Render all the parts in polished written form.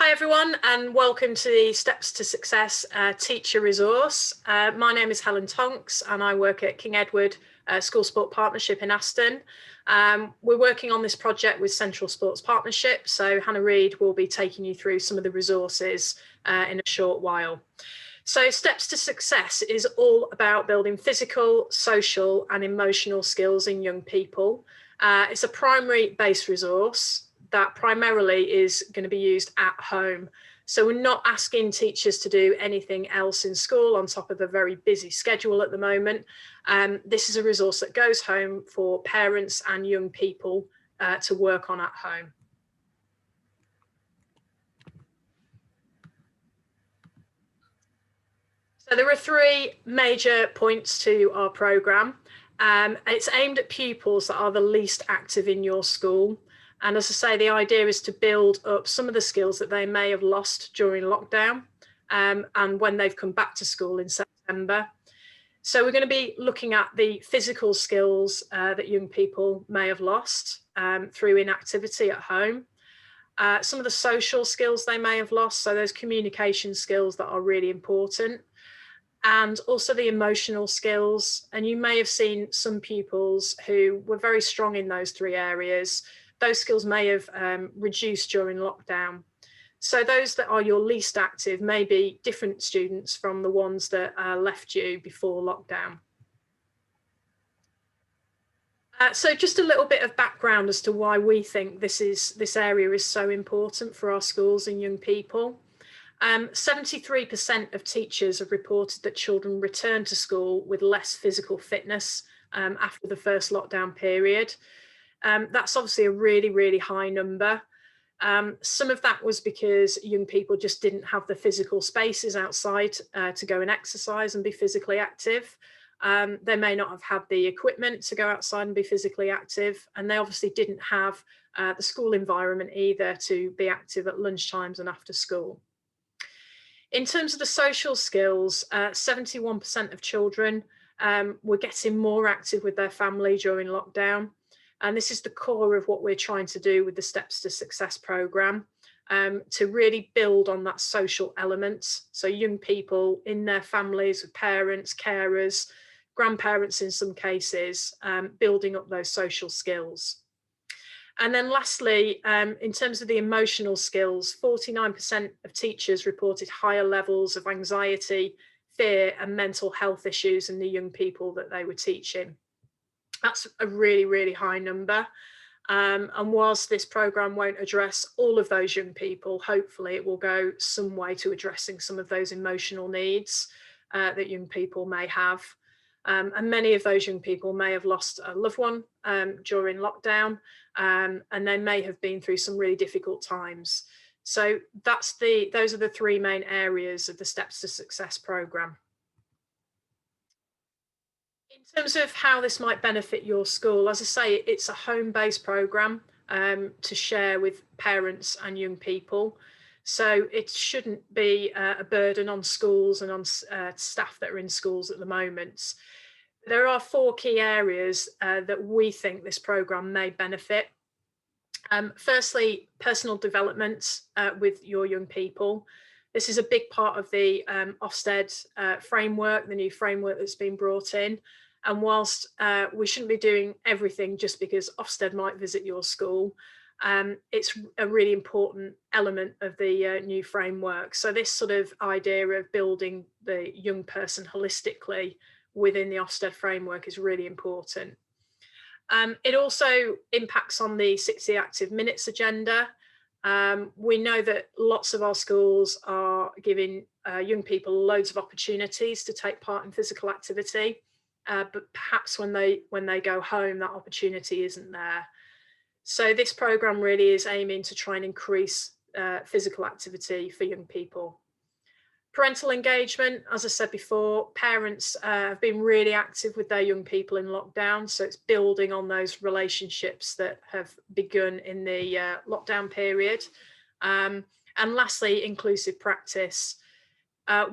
Hi everyone, and welcome to the Steps to Success teacher resource. My name is Helen Tonks and I work at King Edward School Sport Partnership in Aston. We're working on this project with Central Sports Partnership, so Hannah Reid will be taking you through some of the resources in a short while. So Steps to Success is all about building physical, social and emotional skills in young people. It's a primary based resource that primarily is going to be used at home. So we're not asking teachers to do anything else in school on top of a very busy schedule at the moment. This is a resource that goes home for parents and young people to work on at home. So there are three major points to our programme. It's aimed at pupils that are the least active in your school. And as I say, the idea is to build up some of the skills that they may have lost during lockdown and when they've come back to school in September. So we're going to be looking at the physical skills that young people may have lost through inactivity at home. Some of the social skills they may have lost, so those communication skills that are really important. And also the emotional skills. And you may have seen some pupils who were very strong in those three areas. Those skills may have reduced during lockdown. So those that are your least active may be different students from the ones that left you before lockdown. So just a little bit of background as to why we think this area is so important for our schools and young people. 73% of teachers have reported that children return to school with less physical fitness after the first lockdown period. That's obviously a really, really high number. Some of that was because young people just didn't have the physical spaces outside to go and exercise and be physically active. They may not have had the equipment to go outside and be physically active, and they obviously didn't have the school environment either to be active at lunchtimes and after school. In terms of the social skills, 71% of children were getting more active with their family during lockdown. And this is the core of what we're trying to do with the Steps to Success programme, to really build on that social element. So young people in their families with parents, carers, grandparents in some cases, building up those social skills. And then lastly, in terms of the emotional skills, 49% of teachers reported higher levels of anxiety, fear and mental health issues in the young people that they were teaching. That's a really, really high number. And whilst this programme won't address all of those young people, hopefully it will go some way to addressing some of those emotional needs that young people may have. And many of those young people may have lost a loved one during lockdown, and they may have been through some really difficult times. So those are the three main areas of the Steps to Success programme. In terms of how this might benefit your school, as I say, it's a home-based programme to share with parents and young people. So it shouldn't be a burden on schools and on staff that are in schools at the moment. There are four key areas that we think this programme may benefit. Firstly, personal development with your young people. This is a big part of the Ofsted framework, the new framework that's been brought in. And whilst we shouldn't be doing everything just because Ofsted might visit your school, it's a really important element of the new framework. So this sort of idea of building the young person holistically within the Ofsted framework is really important. It also impacts on the 60 active minutes agenda. We know that lots of our schools are giving young people loads of opportunities to take part in physical activity, but perhaps when they go home, that opportunity isn't there. So this programme really is aiming to try and increase physical activity for young people. Parental engagement, as I said before, parents have been really active with their young people in lockdown. So it's building on those relationships that have begun in the lockdown period. And lastly, inclusive practice.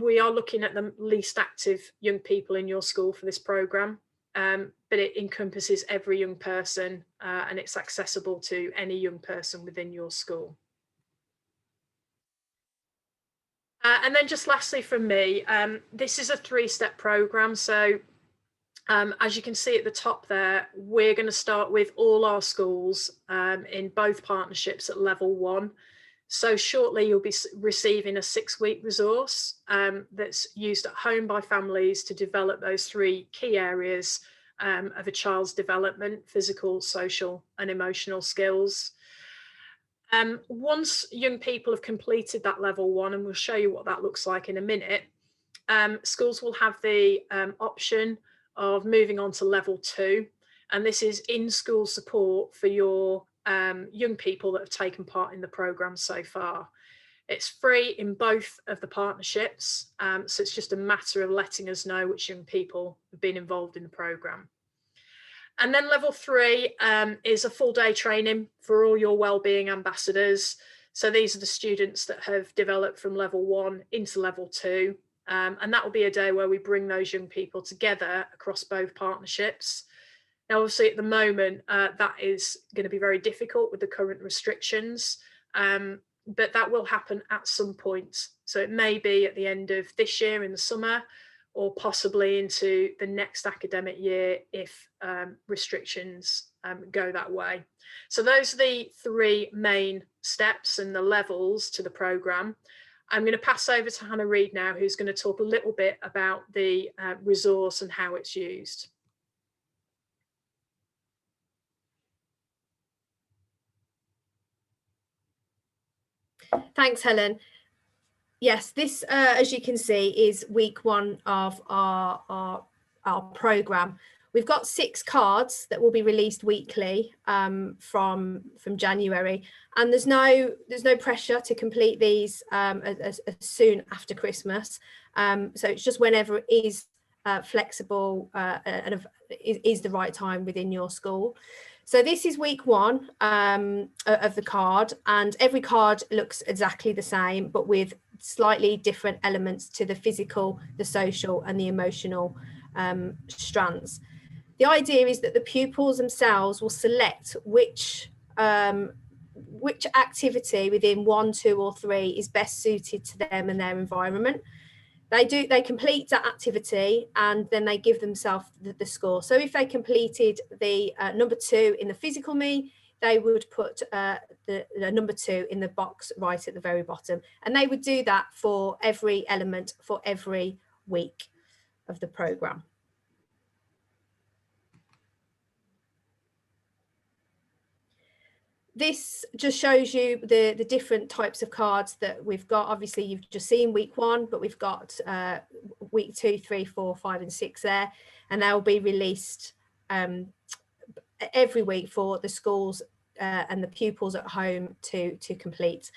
We are looking at the least active young people in your school for this programme, but it encompasses every young person and it's accessible to any young person within your school. And then just lastly from me, this is a 3-step program. So as you can see at the top there, we're going to start with all our schools in both partnerships at level 1. So shortly you'll be receiving a 6-week resource that's used at home by families to develop those 3 key areas of a child's development: physical, social and emotional skills. Once young people have completed that level 1, and we'll show you what that looks like in a minute, schools will have the option of moving on to level 2, and this is in-school support for your young people that have taken part in the programme so far. It's free in both of the partnerships, so it's just a matter of letting us know which young people have been involved in the programme. And then level 3 is a full day training for all your wellbeing ambassadors. So these are the students that have developed from level 1 into level 2. And that will be a day where we bring those young people together across both partnerships. Now, obviously, at the moment, that is going to be very difficult with the current restrictions, but that will happen at some point. So it may be at the end of this year in the summer, or possibly into the next academic year if restrictions go that way. So those are the 3 main steps and the levels to the programme. I'm going to pass over to Hannah Reid now, who's going to talk a little bit about the resource and how it's used. Thanks, Helen. Yes, this, as you can see, is week 1 of our programme. We've got 6 cards that will be released weekly from January, and there's no pressure to complete these as soon after Christmas. So it's just whenever it is flexible and is the right time within your school. So this is week 1 of the card, and every card looks exactly the same, but with slightly different elements to the physical, the social and the emotional strands. The idea is that the pupils themselves will select which activity within 1, 2 or 3 is best suited to them and their environment. They complete that activity and then they give themselves the score. So if they completed the number 2 in the physical me, they would put the number 2 in the box right at the very bottom. And they would do that for every element for every week of the programme. This just shows you the different types of cards that we've got. Obviously, you've just seen week 1, but we've got week 2, 3, 4, 5 and 6 there, and they'll be released every week for the schools and the pupils at home to complete.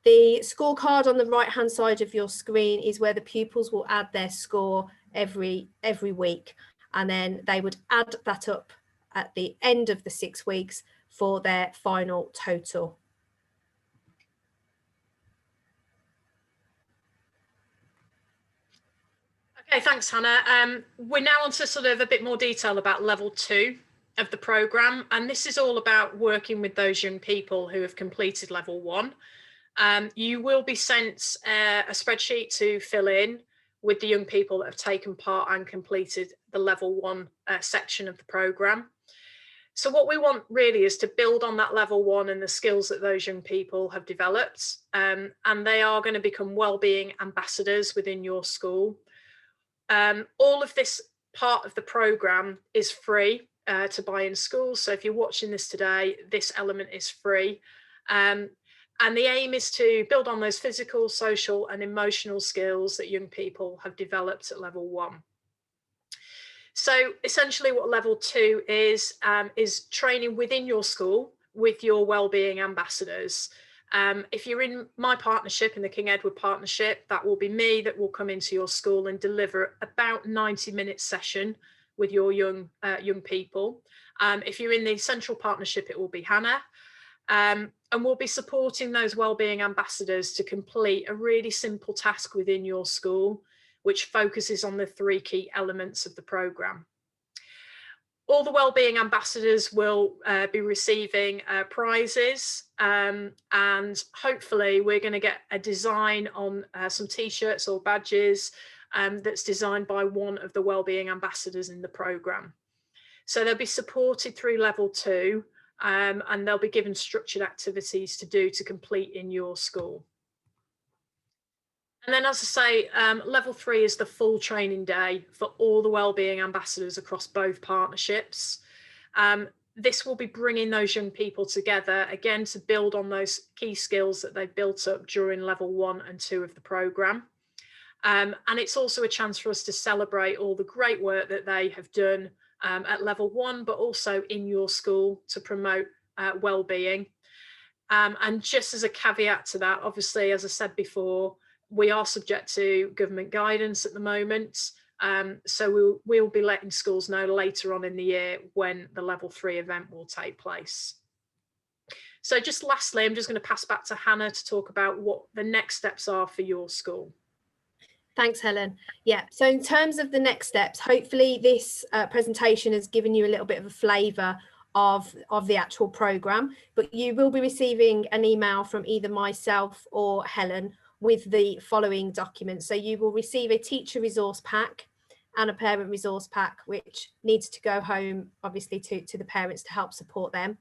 The scorecard on the right hand side of your screen is where the pupils will add their score every week, and then they would add that up at the end of the 6 weeks for their final total. Okay, thanks, Hannah. We're now on to sort of a bit more detail about level 2 of the programme, and this is all about working with those young people who have completed level 1. You will be sent a spreadsheet to fill in with the young people that have taken part and completed the level 1 section of the programme. So what we want really is to build on that level 1 and the skills that those young people have developed, and they are going to become wellbeing ambassadors within your school. All of this part of the programme is free to buy in schools. So if you're watching this today, this element is free. And the aim is to build on those physical, social and emotional skills that young people have developed at level 1. So essentially what level 2 is training within your school with your wellbeing ambassadors. If you're in my partnership, in the King Edward partnership, that will be me that will come into your school and deliver about 90-minute session with your young people. If you're in the central partnership, it will be Hannah. And we'll be supporting those wellbeing ambassadors to complete a really simple task within your school, which focuses on the 3 key elements of the programme. All the wellbeing ambassadors will be receiving prizes, and hopefully we're going to get a design on some t-shirts or badges that's designed by one of the wellbeing ambassadors in the programme. So they'll be supported through level 2, and they'll be given structured activities to do to complete in your school. And then, as I say, level 3 is the full training day for all the wellbeing ambassadors across both partnerships. This will be bringing those young people together again to build on those key skills that they've built up during level 1 and 2 of the programme. And it's also a chance for us to celebrate all the great work that they have done at level 1, but also in your school to promote wellbeing. And just as a caveat to that, obviously, as I said before, we are subject to government guidance at the moment. So we'll be letting schools know later on in the year when the level 3 event will take place. So just lastly, I'm just going to pass back to Hannah to talk about what the next steps are for your school. Thanks, Helen. Yeah, so in terms of the next steps, hopefully this presentation has given you a little bit of a flavour of the actual programme, but you will be receiving an email from either myself or Helen with the following documents. So you will receive a teacher resource pack and a parent resource pack, which needs to go home, obviously, to the parents to help support them.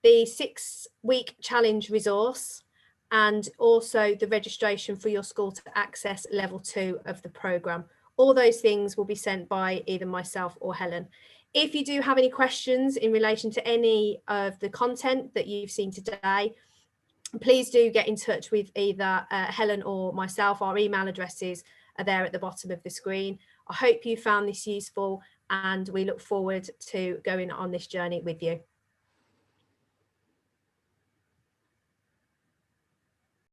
The 6-week challenge resource, and also the registration for your school to access level 2 of the programme. All those things will be sent by either myself or Helen. If you do have any questions in relation to any of the content that you've seen today, please do get in touch with either Helen or myself. Our email addresses are there at the bottom of the screen. I hope you found this useful, and we look forward to going on this journey with you.